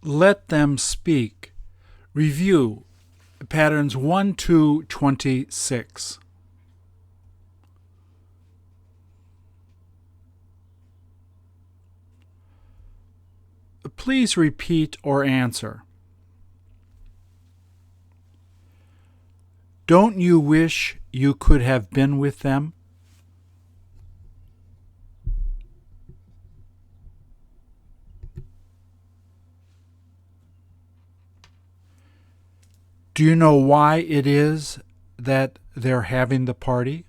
Let them speak. Review patterns 1 to 26. Please repeat or answer. Don't you wish you could have been with them? Do you know why it is that they're having the party?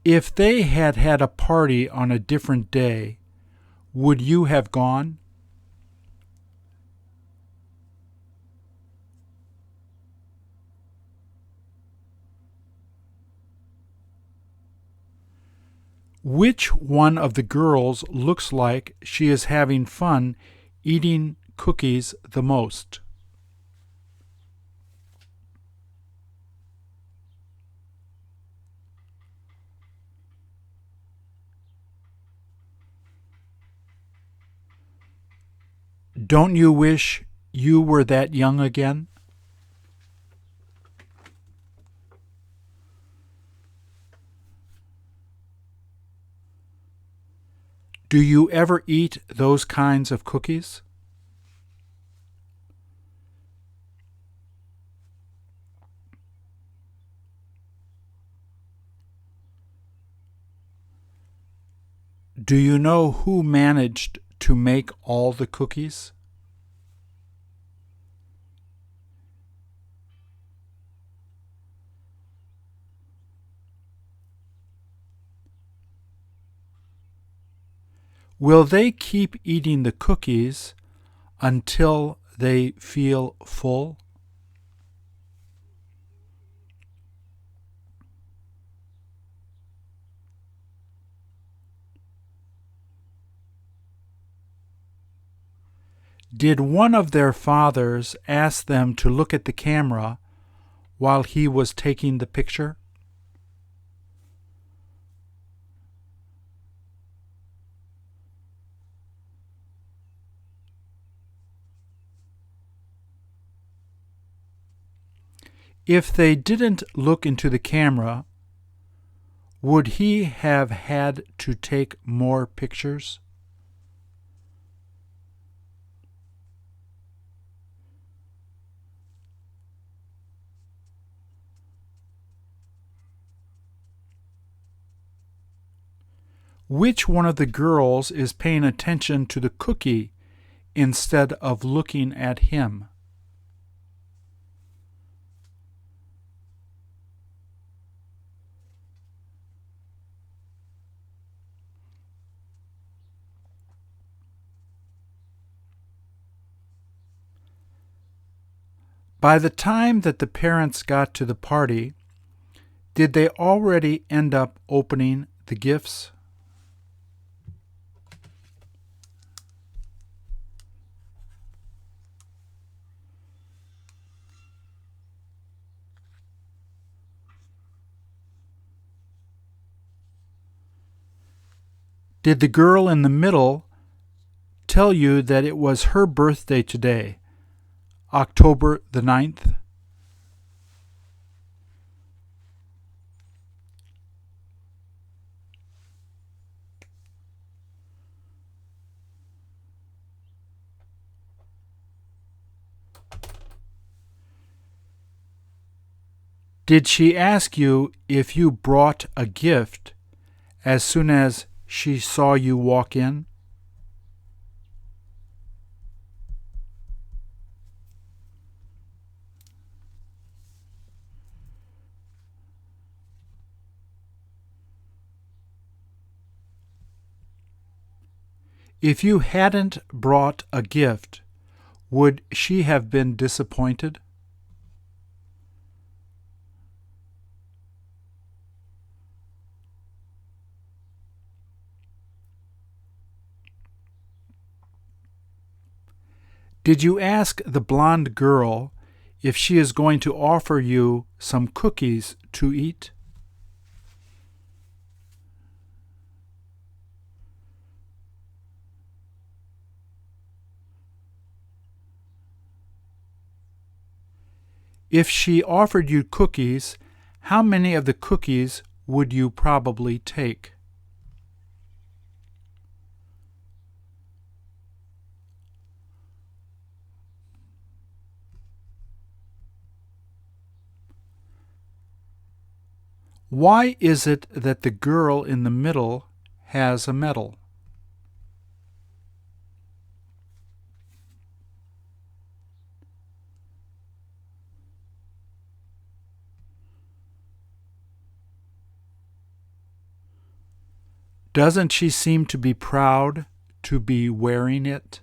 If they had had a party on a different day, would you have gone? Which one of the girls looks like she is having fun eating cookies the most? Don't you wish you were that young again? Do you ever eat those kinds of cookies? Do you know who managed to make all the cookies? Will they keep eating the cookies until they feel full? Did one of their fathers ask them to look at the camera while he was taking the picture? If they didn't look into the camera, would he have had to take more pictures? Which one of the girls is paying attention to the cookie instead of looking at him? By the time that the parents got to the party, did they already end up opening the gifts? Did the girl in the middle tell you that it was her birthday today, October the 9th? Did she ask you if you brought a gift as soon as she saw you walk in? If you hadn't brought a gift, would she have been disappointed? Did you ask the blonde girl if she is going to offer you some cookies to eat? If she offered you cookies, how many of the cookies would you probably take? Why is it that the girl in the middle has a medal? Doesn't she seem to be proud to be wearing it?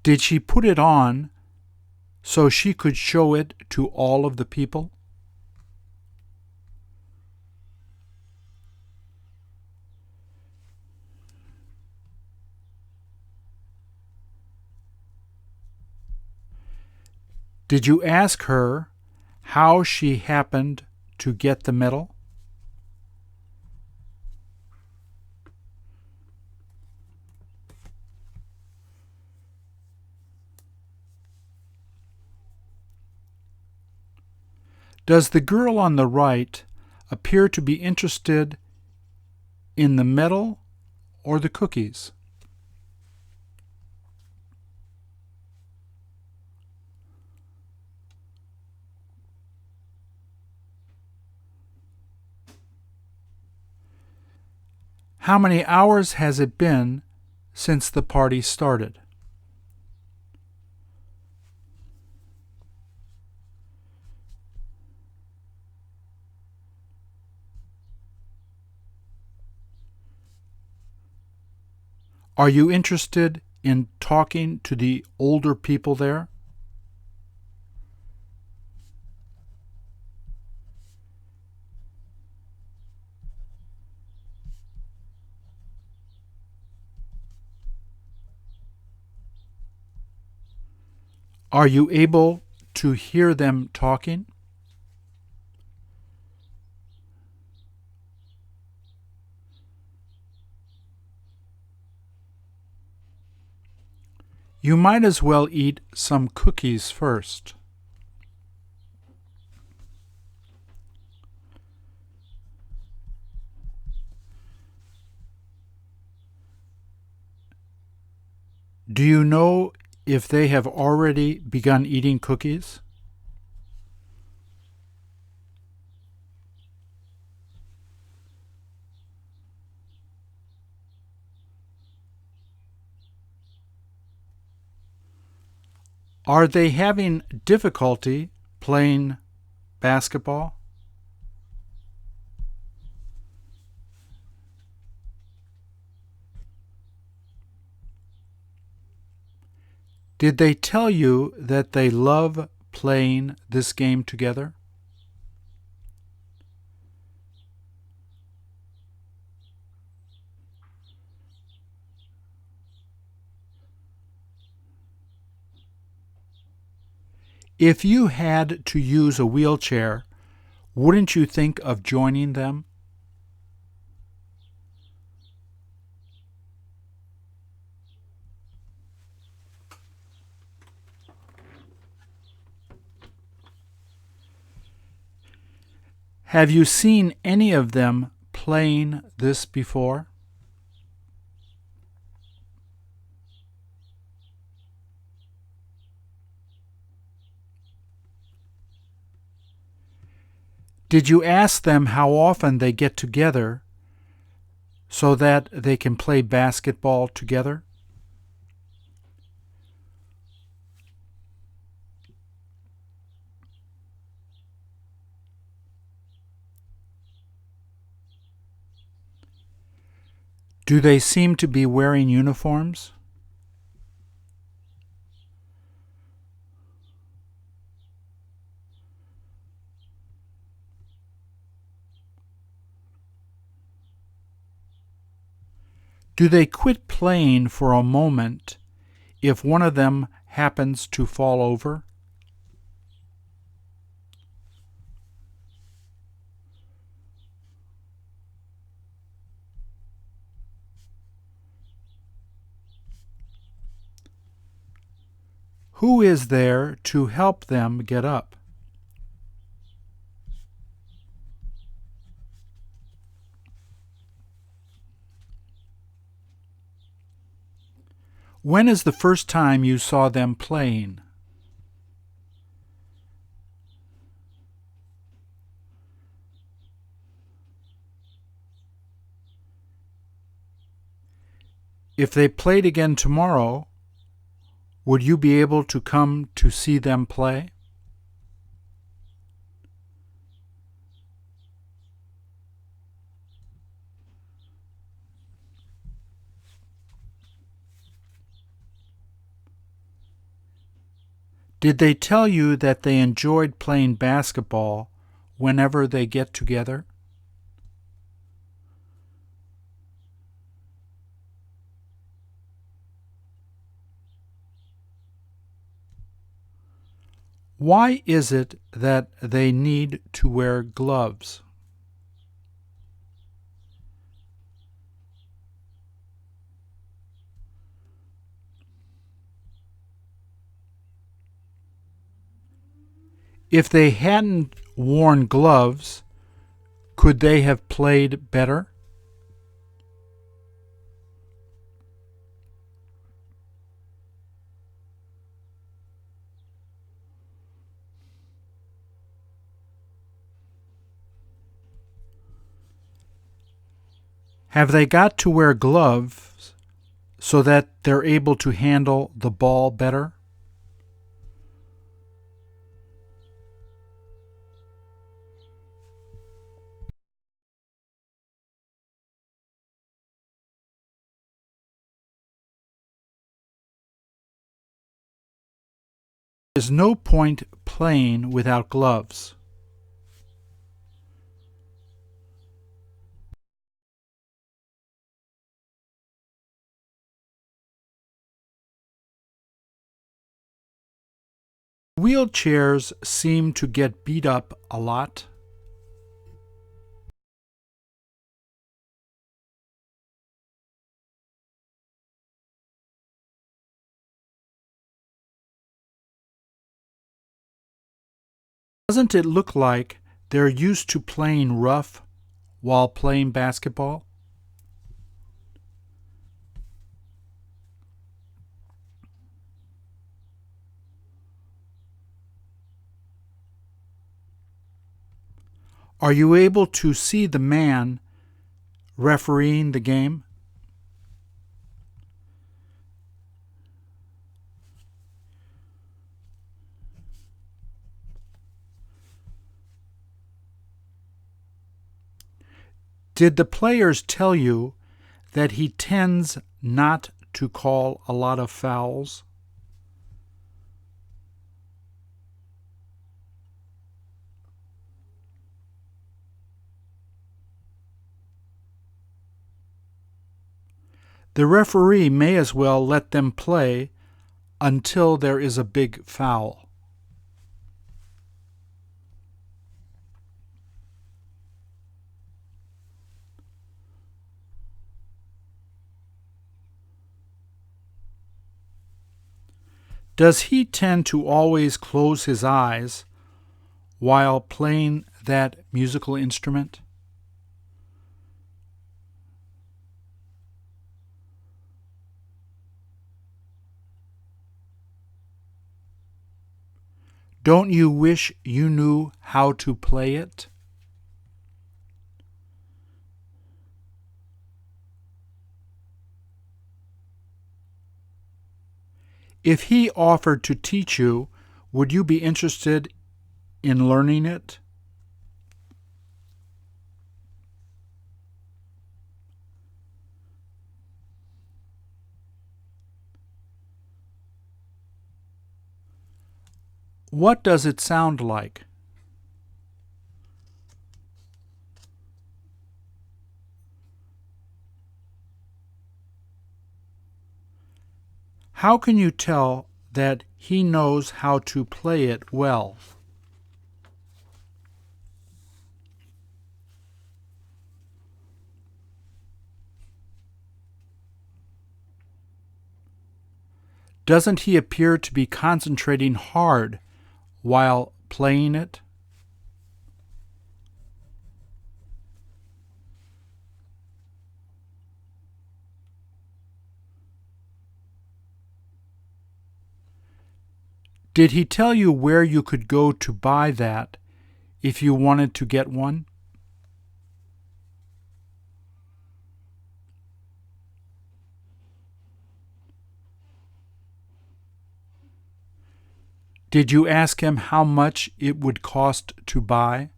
Did she put it on so she could show it to all of the people? Did you ask her how she happened to get the medal? Does the girl on the right appear to be interested in the medal or the cookies? How many hours has it been since the party started? Are you interested in talking to the older people there? Are you able to hear them talking? You might as well eat some cookies first. Do you know if they have already begun eating cookies? Are they having difficulty playing basketball? Did they tell you that they love playing this game together? If you had to use a wheelchair, wouldn't you think of joining them? Have you seen any of them playing this before? Did you ask them how often they get together so that they can play basketball together? Do they seem to be wearing uniforms? Do they quit playing for a moment if one of them happens to fall over? Who is there to help them get up? When is the first time you saw them playing? If they played again tomorrow, would you be able to come to see them play? Did they tell you that they enjoyed playing basketball whenever they get together? Why is it that they need to wear gloves? If they hadn't worn gloves, could they have played better? Have they got to wear gloves so that they're able to handle the ball better? There's no point playing without gloves. Wheelchairs seem to get beat up a lot. Doesn't it look like they're used to playing rough while playing basketball? Are you able to see the man refereeing the game? Did the players tell you that he tends not to call a lot of fouls? The referee may as well let them play until there is a big foul. Does he tend to always close his eyes while playing that musical instrument? Don't you wish you knew how to play it? If he offered to teach you, would you be interested in learning it? What does it sound like? How can you tell that he knows how to play it well? Doesn't he appear to be concentrating hard while playing it? Did he tell you where you could go to buy that if you wanted to get one? Did you ask him how much it would cost to buy?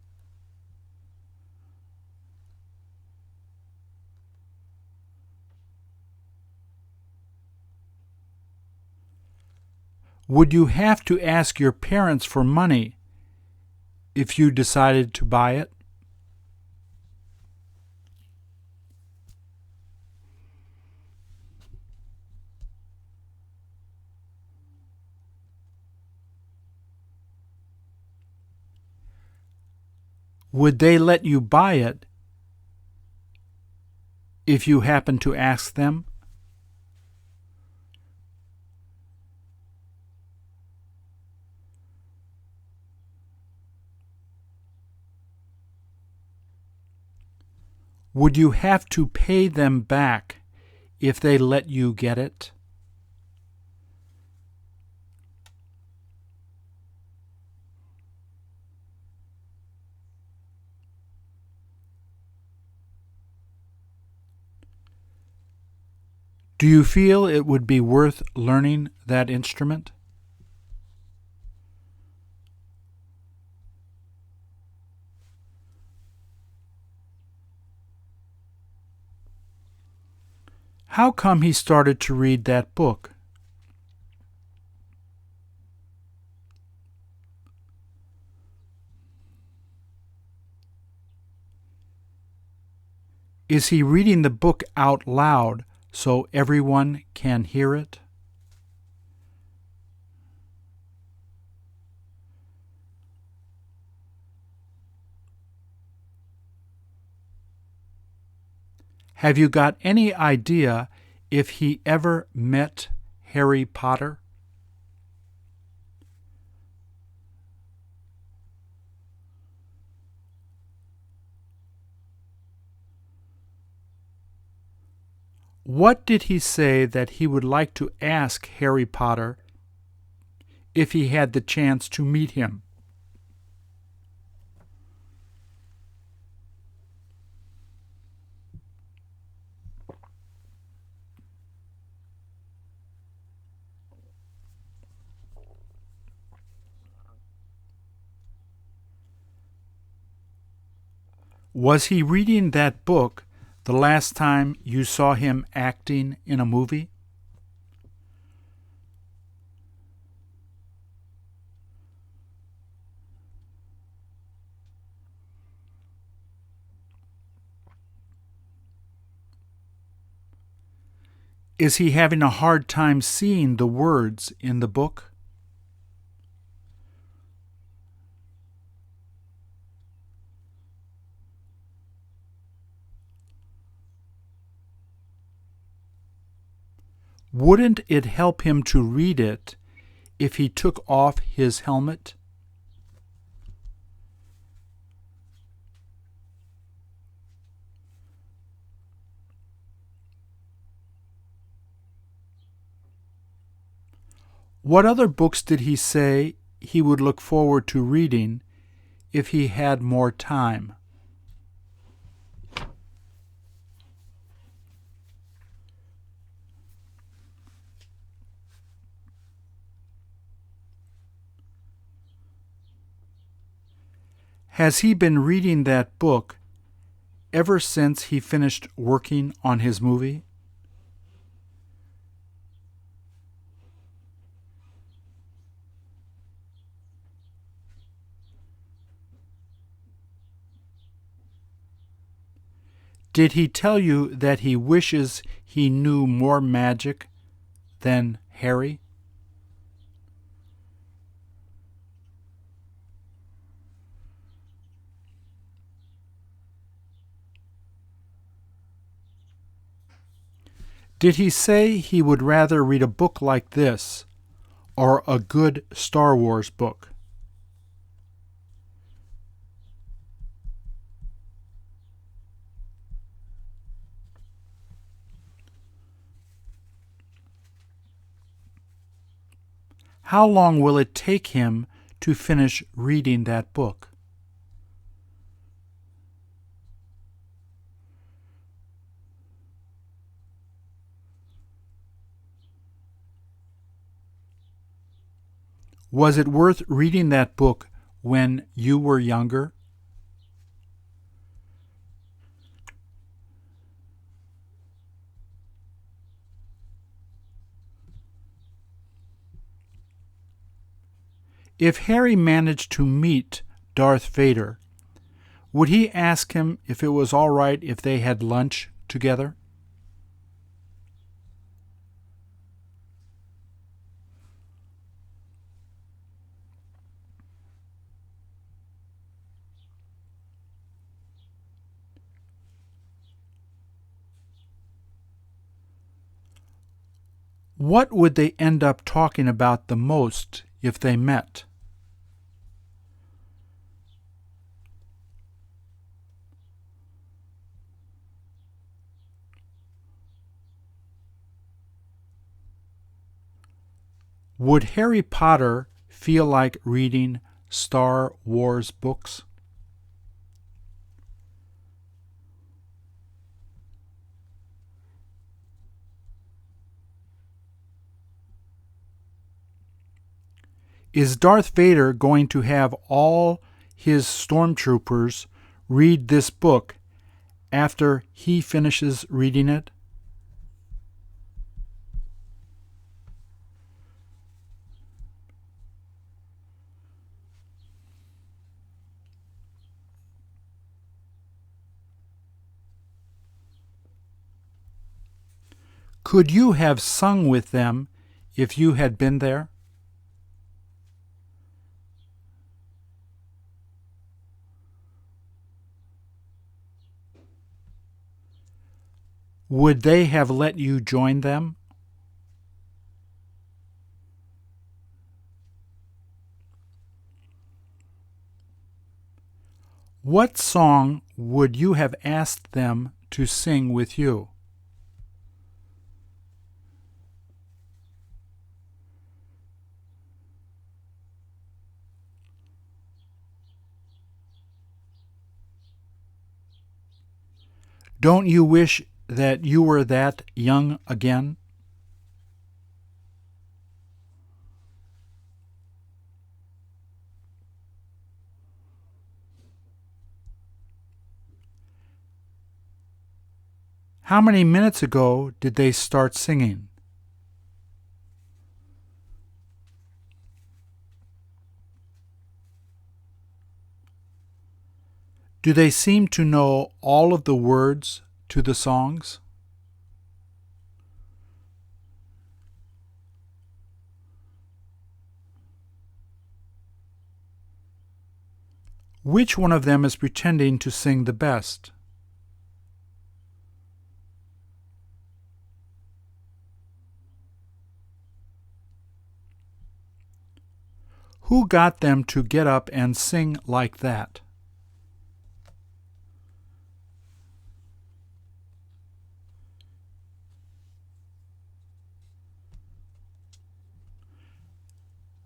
Would you have to ask your parents for money if you decided to buy it? Would they let you buy it if you happened to ask them? Would you have to pay them back if they let you get it? Do you feel it would be worth learning that instrument? How come he started to read that book? Is he reading the book out loud so everyone can hear it? Have you got any idea if he ever met Harry Potter? What did he say that he would like to ask Harry Potter if he had the chance to meet him? Was he reading that book the last time you saw him acting in a movie? Is he having a hard time seeing the words in the book? Wouldn't it help him to read it if he took off his helmet? What other books did he say he would look forward to reading if he had more time? Has he been reading that book ever since he finished working on his movie? Did he tell you that he wishes he knew more magic than Harry? Did he say he would rather read a book like this or a good Star Wars book? How long will it take him to finish reading that book? Was it worth reading that book when you were younger? If Harry managed to meet Darth Vader, would he ask him if it was all right if they had lunch together? What would they end up talking about the most if they met? Would Harry Potter feel like reading Star Wars books? Is Darth Vader going to have all his stormtroopers read this book after he finishes reading it? Could you have sung with them if you had been there? Would they have let you join them? What song would you have asked them to sing with you? Don't you wish that you were that young again? How many minutes ago did they start singing? Do they seem to know all of the words to the songs? Which one of them is pretending to sing the best? Who got them to get up and sing like that?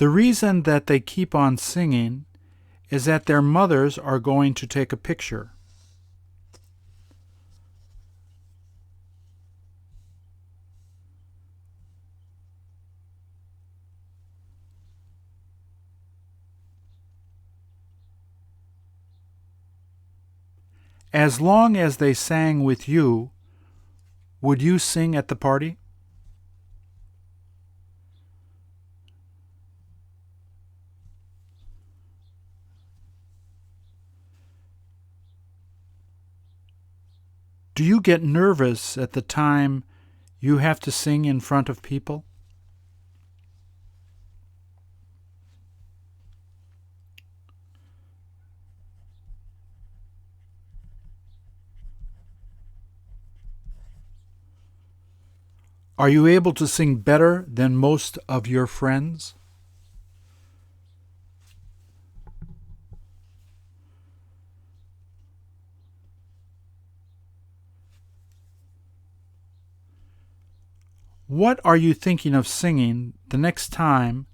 The reason that they keep on singing is that their mothers are going to take a picture. As long as they sang with you, would you sing at the party? Do you get nervous at the time you have to sing in front of people? Are you able to sing better than most of your friends? What are you thinking of singing the next time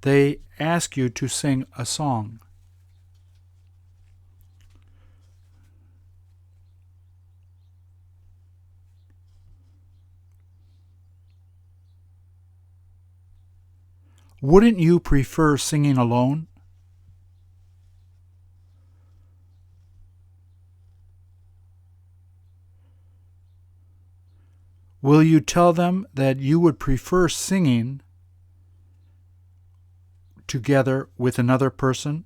they ask you to sing a song? Wouldn't you prefer singing alone? Will you tell them that you would prefer singing together with another person?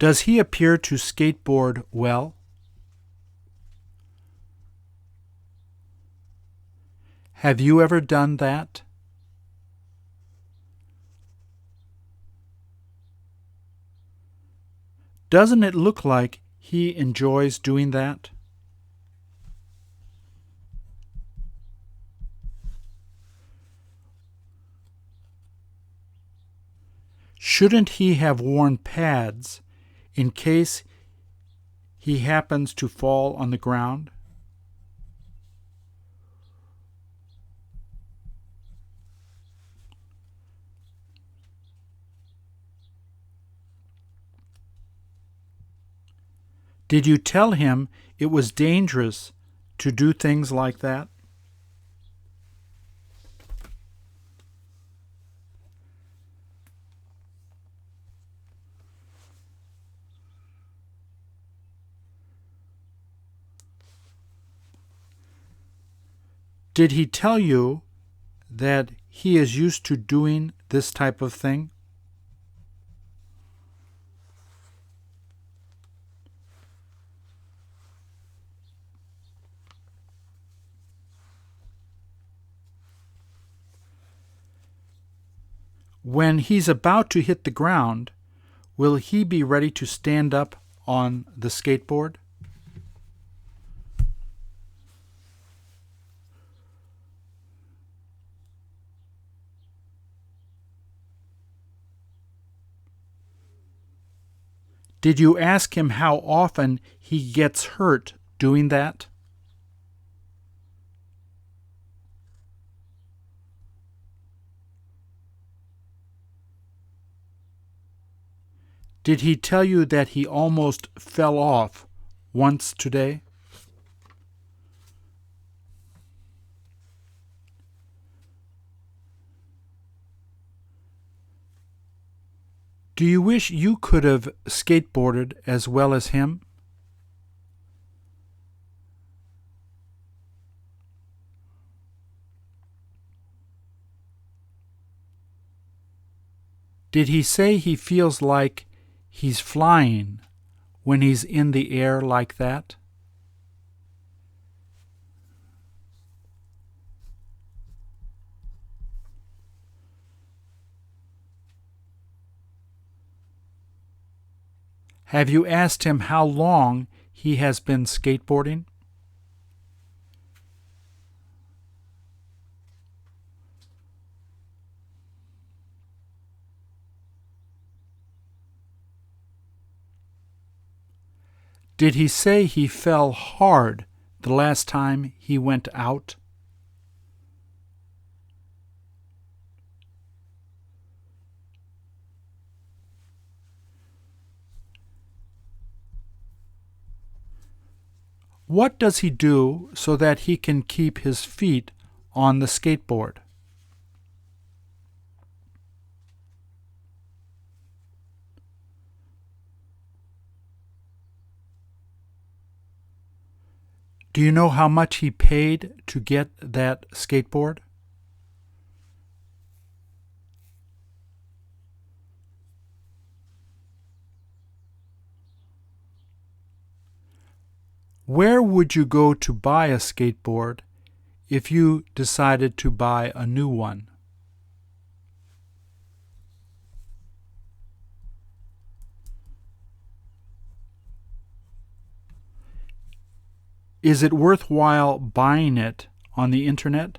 Does he appear to skateboard well? Have you ever done that? Doesn't it look like he enjoys doing that? Shouldn't he have worn pads in case he happens to fall on the ground? Did you tell him it was dangerous to do things like that? Did he tell you that he is used to doing this type of thing? When he's about to hit the ground, will he be ready to stand up on the skateboard? Did you ask him how often he gets hurt doing that? Did he tell you that he almost fell off once today? Do you wish you could have skateboarded as well as him? Did he say he feels like he's flying when he's in the air like that? Have you asked him how long he has been skateboarding? Did he say he fell hard the last time he went out? What does he do so that he can keep his feet on the skateboard? Do you know how much he paid to get that skateboard? Where would you go to buy a skateboard if you decided to buy a new one? Is it worthwhile buying it on the internet?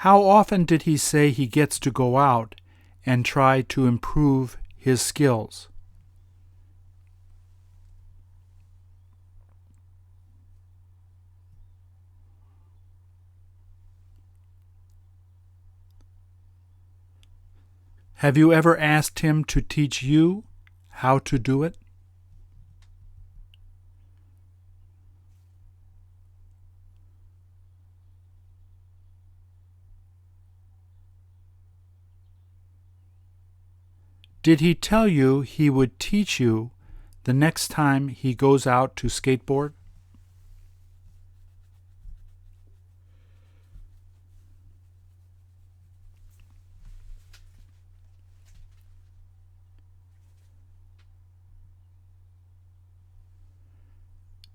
How often did he say he gets to go out and try to improve his skills? Have you ever asked him to teach you how to do it? Did he tell you he would teach you the next time he goes out to skateboard?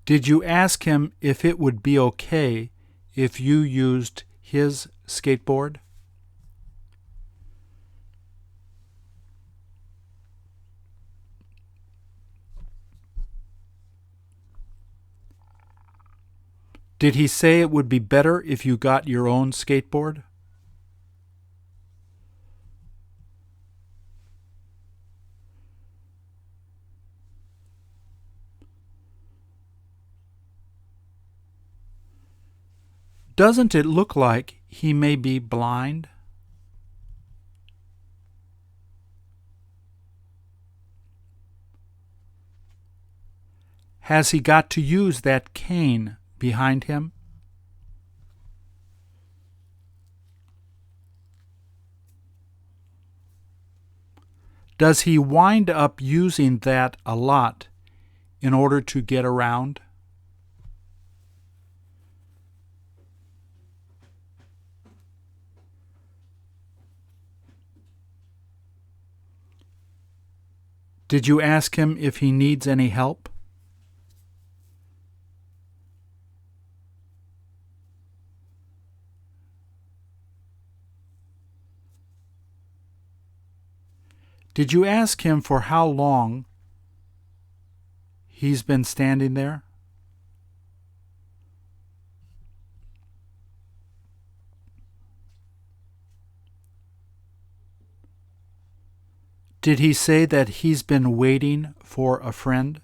Did you ask him if it would be okay if you used his skateboard? Did he say it would be better if you got your own skateboard? Doesn't it look like he may be blind? Has he got to use that cane behind him? Does he wind up using that a lot in order to get around? Did you ask him if he needs any help? Did you ask him for how long he's been standing there? Did he say that he's been waiting for a friend?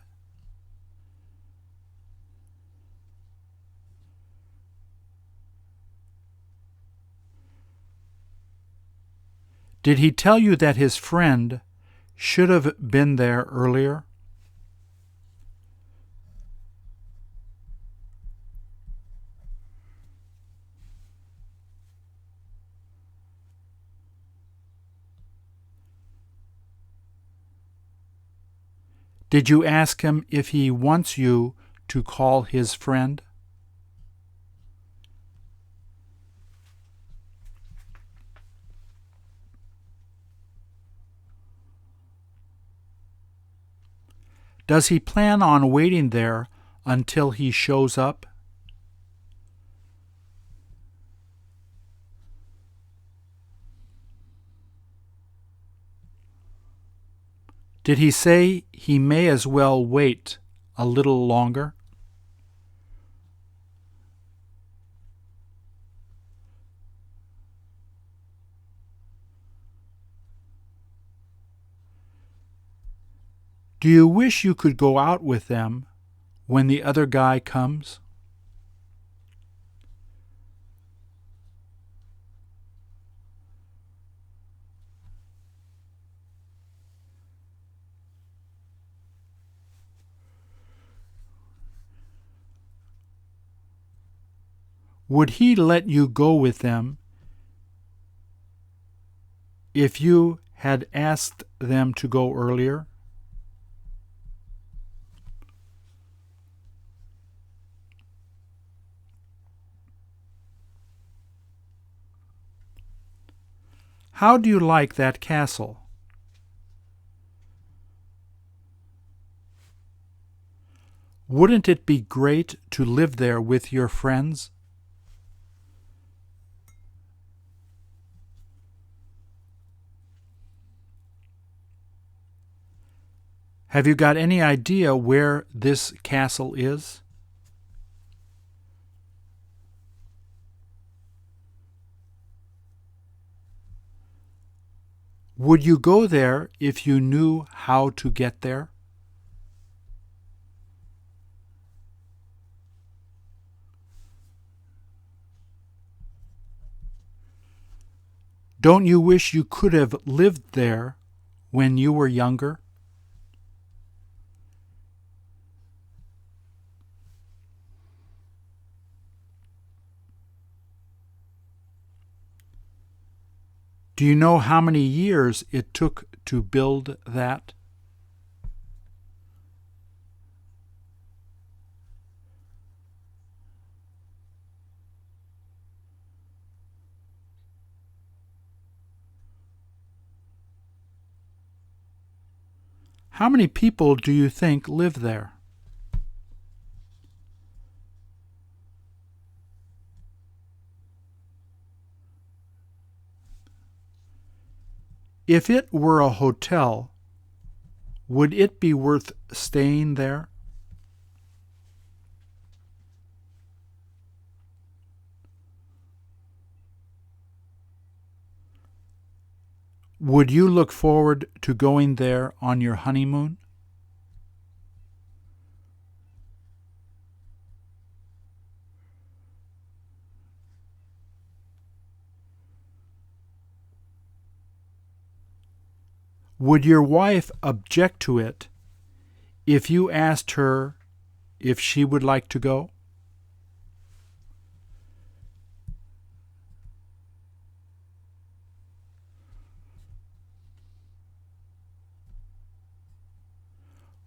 Did he tell you that his friend should have been there earlier? Did you ask him if he wants you to call his friend? Does he plan on waiting there until he shows up? Did he say he may as well wait a little longer? Do you wish you could go out with them when the other guy comes? Would he let you go with them if you had asked them to go earlier? How do you like that castle? Wouldn't it be great to live there with your friends? Have you got any idea where this castle is? Would you go there if you knew how to get there? Don't you wish you could have lived there when you were younger? Do you know how many years it took to build that? How many people do you think live there? If it were a hotel, would it be worth staying there? Would you look forward to going there on your honeymoon? Would your wife object to it if you asked her if she would like to go?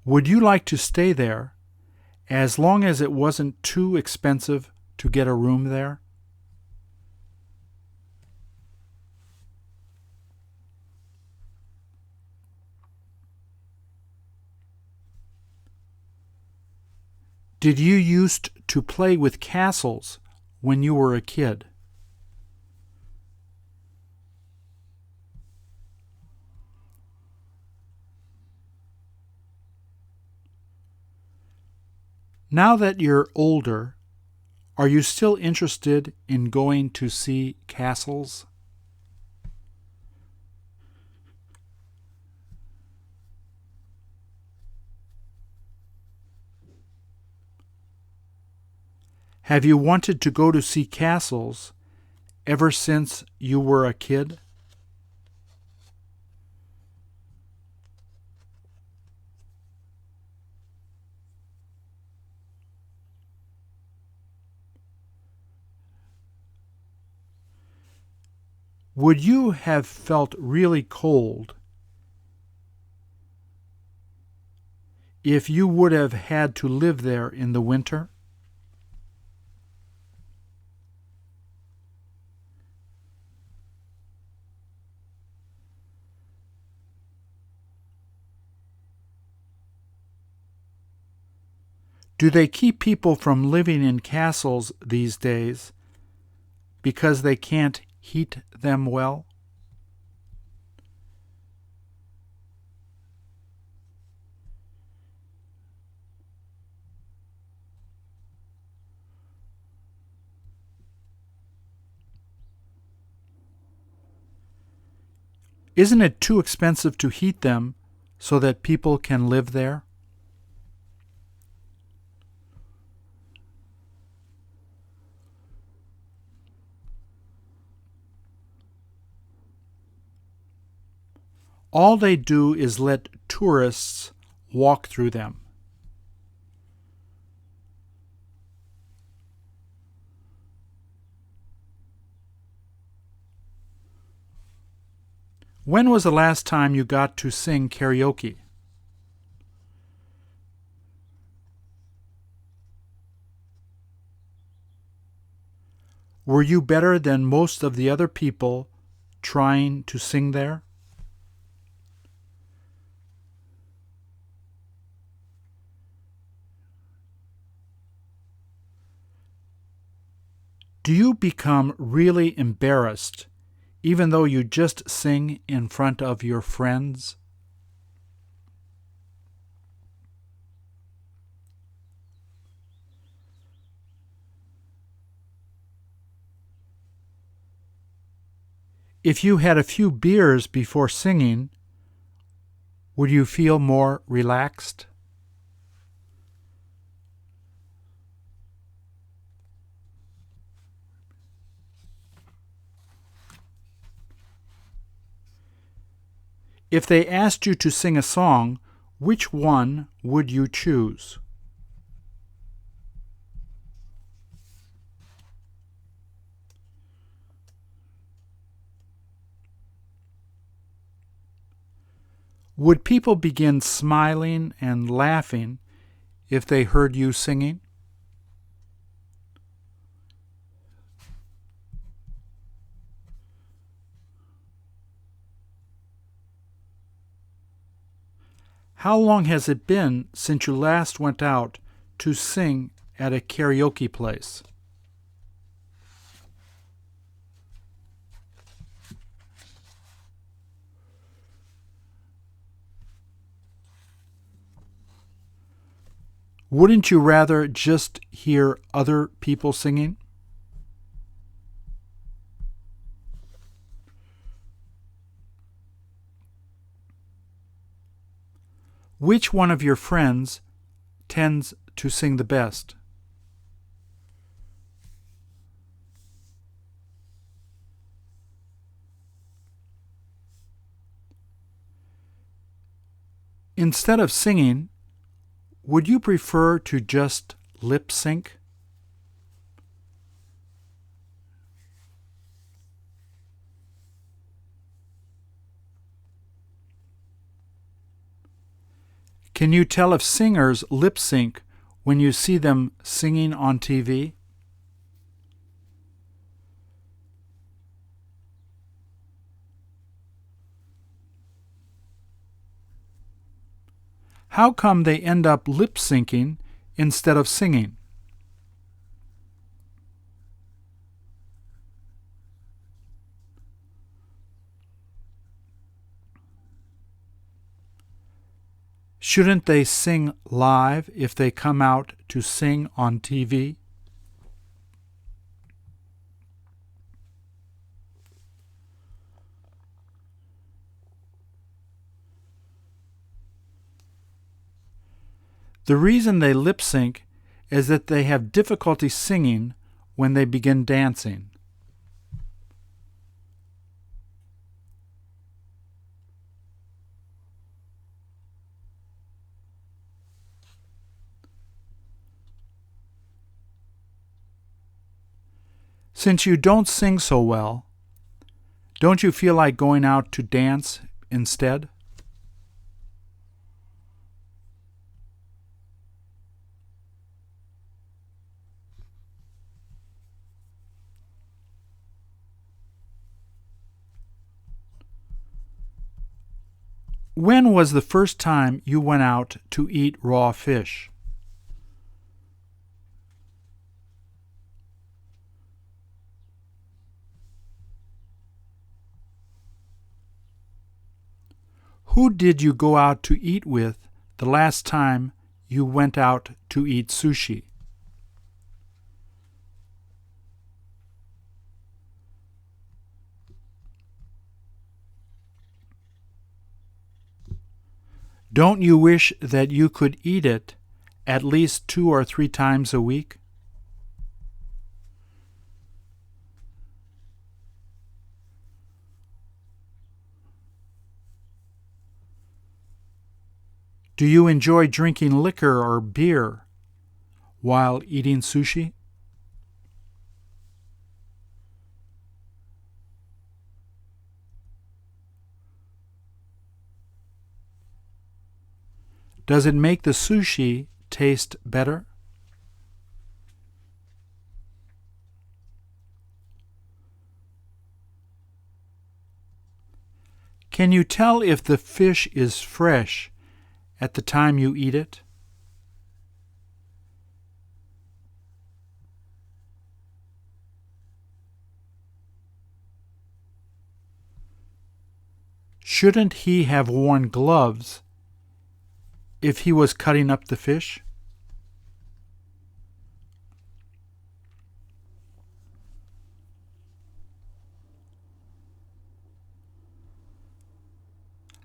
Would you like to stay there as long as it wasn't too expensive to get a room there? Did you used to play with castles when you were a kid? Now that you're older, are you still interested in going to see castles? Have you wanted to go to see castles ever since you were a kid? Would you have felt really cold if you would have had to live there in the winter? Do they keep people from living in castles these days because they can't heat them well? Isn't it too expensive to heat them so that people can live there? All they do is let tourists walk through them. When was the last time you got to sing karaoke? Were you better than most of the other people trying to sing there? Do you become really embarrassed even though you just sing in front of your friends? If you had a few beers before singing, would you feel more relaxed? If they asked you to sing a song, which one would you choose? Would people begin smiling and laughing if they heard you singing? How long has it been since you last went out to sing at a karaoke place? Wouldn't you rather just hear other people singing? Which one of your friends tends to sing the best? Instead of singing, would you prefer to just lip sync? Can you tell if singers lip sync when you see them singing on TV? How come they end up lip syncing instead of singing? Shouldn't they sing live if they come out to sing on TV? The reason they lip sync is that they have difficulty singing when they begin dancing. Since you don't sing so well, don't you feel like going out to dance instead? When was the first time you went out to eat raw fish? Who did you go out to eat with the last time you went out to eat sushi? Don't you wish that you could eat it at least 2 or 3 times a week? Do you enjoy drinking liquor or beer while eating sushi? Does it make the sushi taste better? Can you tell if the fish is fresh at the time you eat it? Shouldn't he have worn gloves if he was cutting up the fish?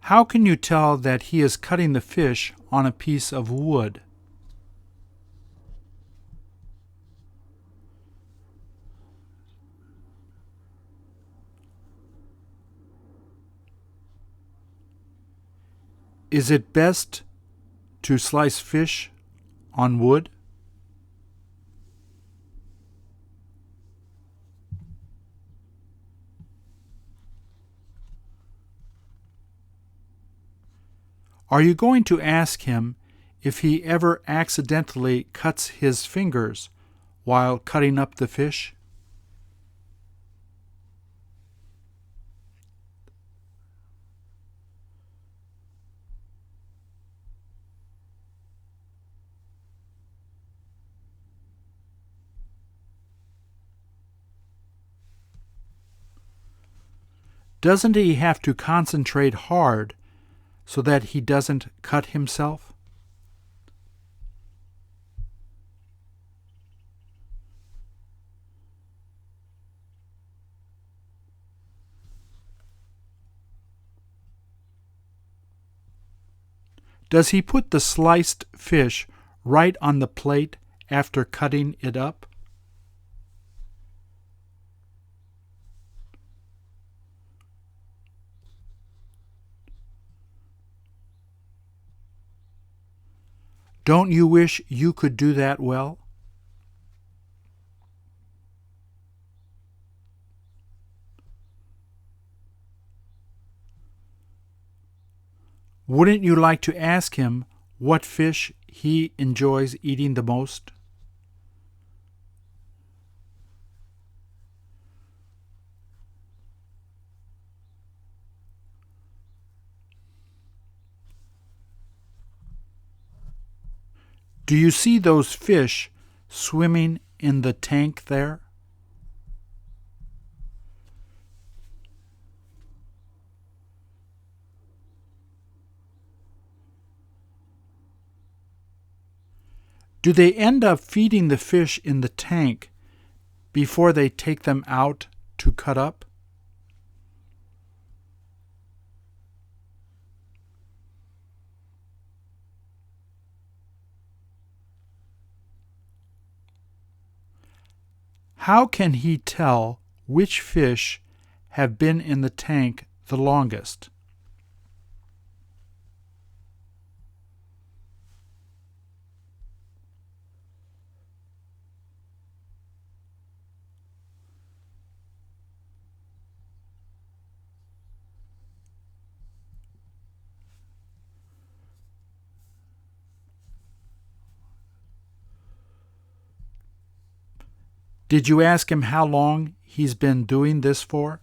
How can you tell that he is cutting the fish on a piece of wood? Is it best to slice fish on wood? Are you going to ask him if he ever accidentally cuts his fingers while cutting up the fish? Doesn't he have to concentrate hard so that he doesn't cut himself? Does he put the sliced fish right on the plate after cutting it up? Don't you wish you could do that well? Wouldn't you like to ask him what fish he enjoys eating the most? Do you see those fish swimming in the tank there? Do they end up feeding the fish in the tank before they take them out to cut up? How can he tell which fish have been in the tank the longest? Did you ask him how long he's been doing this for?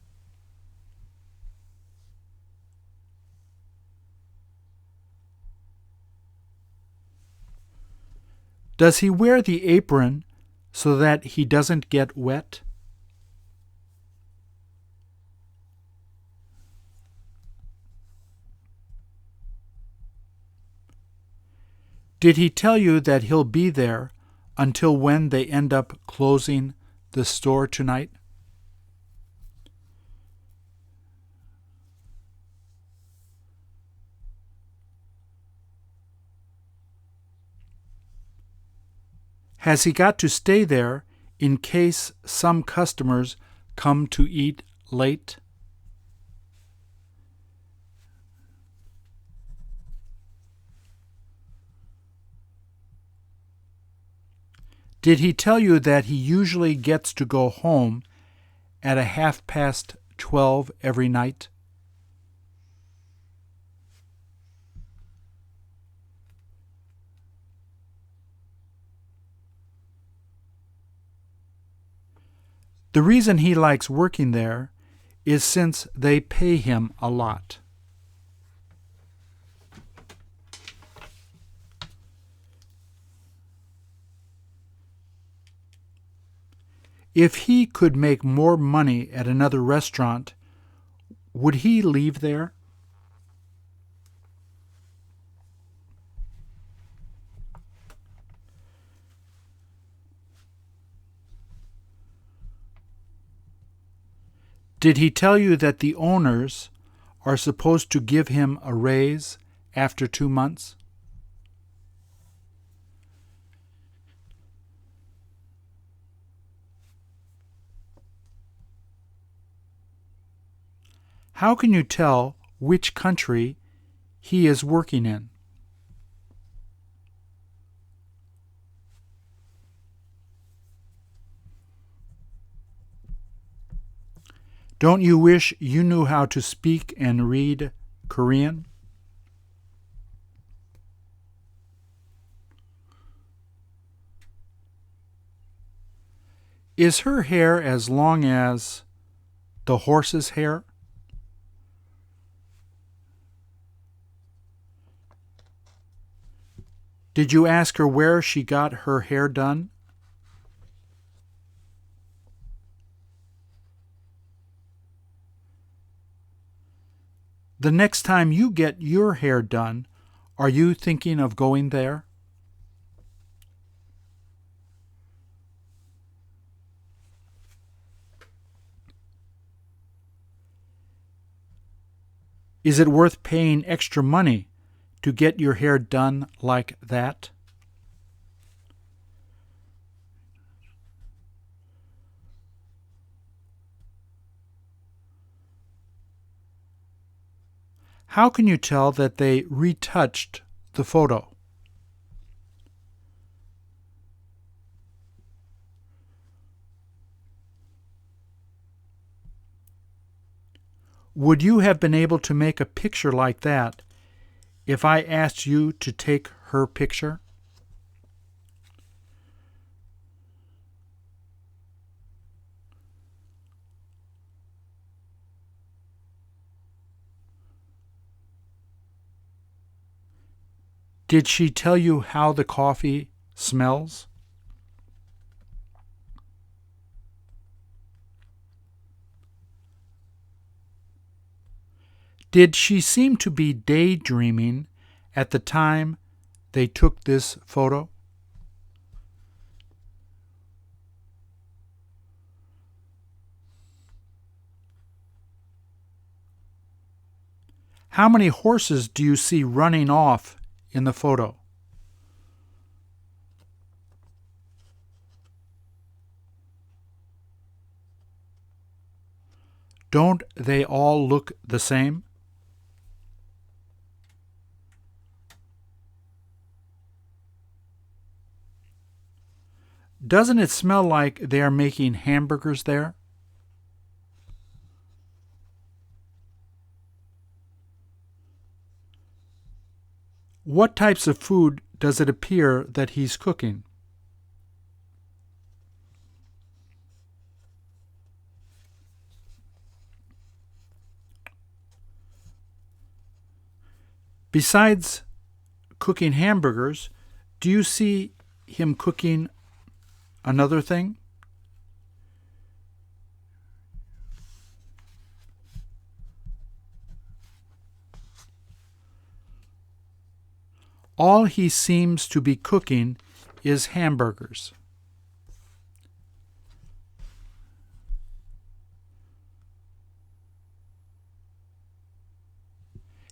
Does he wear the apron so that he doesn't get wet? Did he tell you that he'll be there until when they end up closing the store tonight? Has he got to stay there in case some customers come to eat late? Did he tell you that he usually gets to go home at 12:30 every night? The reason he likes working there is since they pay him a lot. If he could make more money at another restaurant, would he leave there? Did he tell you that the owners are supposed to give him a raise after 2 months? How can you tell which country he is working in? Don't you wish you knew how to speak and read Korean? Is her hair as long as the horse's hair? Did you ask her where she got her hair done? The next time you get your hair done, are you thinking of going there? Is it worth paying extra money to get your hair done like that? How can you tell that they retouched the photo? Would you have been able to make a picture like that if I asked you to take her picture? Did she tell you how the coffee smells? Did she seem to be daydreaming at the time they took this photo? How many horses do you see running off in the photo? Don't they all look the same? Doesn't it smell like they are making hamburgers there? What types of food does it appear that he's cooking? Besides cooking hamburgers, do you see him cooking another thing? All he seems to be cooking is hamburgers.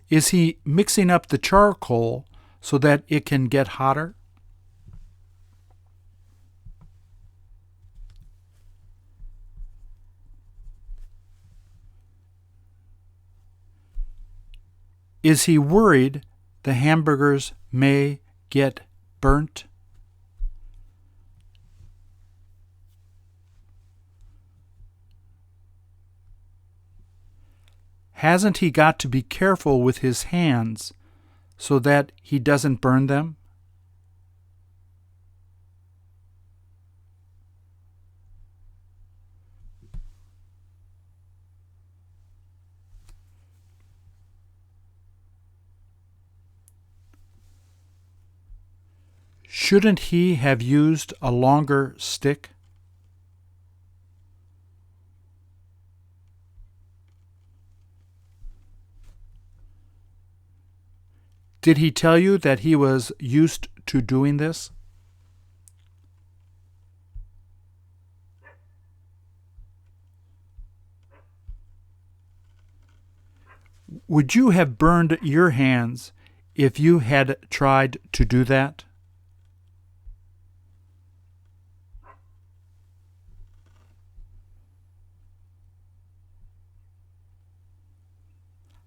Is he mixing up the charcoal so that it can get hotter? Is he worried the hamburgers may get burnt? Hasn't he got to be careful with his hands so that he doesn't burn them? Shouldn't he have used a longer stick? Did he tell you that he was used to doing this? Would you have burned your hands if you had tried to do that?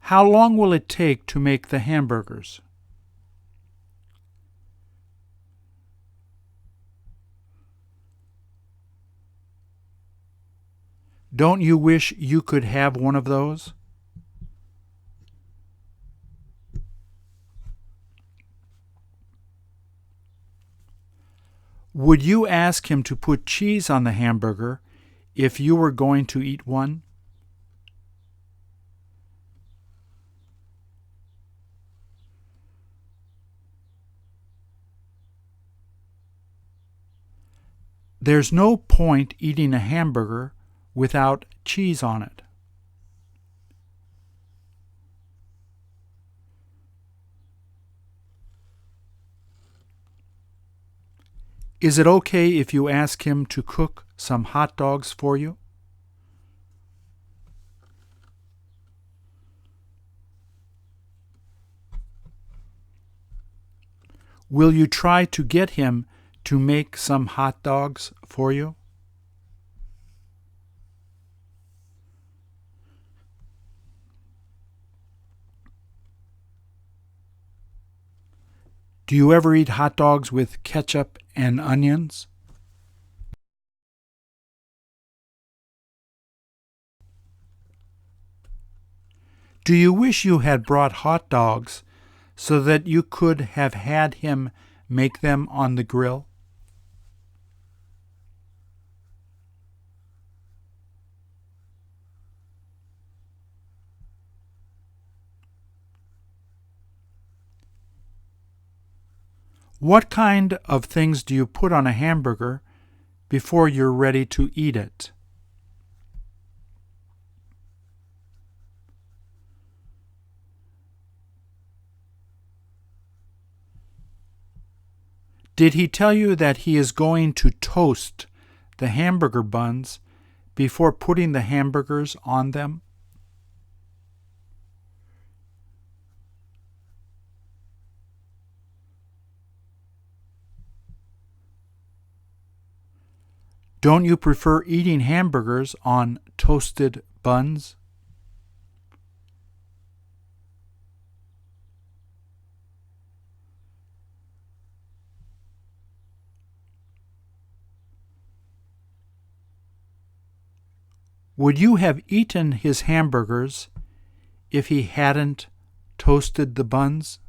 How long will it take to make the hamburgers? Don't you wish you could have one of those? Would you ask him to put cheese on the hamburger if you were going to eat one? There's no point eating a hamburger without cheese on it. Is it okay if you ask him to cook some hot dogs for you? Will you try to get him to make some hot dogs for you? Do you ever eat hot dogs with ketchup and onions? Do you wish you had brought hot dogs so that you could have had him make them on the grill? What kind of things do you put on a hamburger before you're ready to eat it? Did he tell you that he is going to toast the hamburger buns before putting the hamburgers on them? Don't you prefer eating hamburgers on toasted buns? Would you have eaten his hamburgers if he hadn't toasted the buns?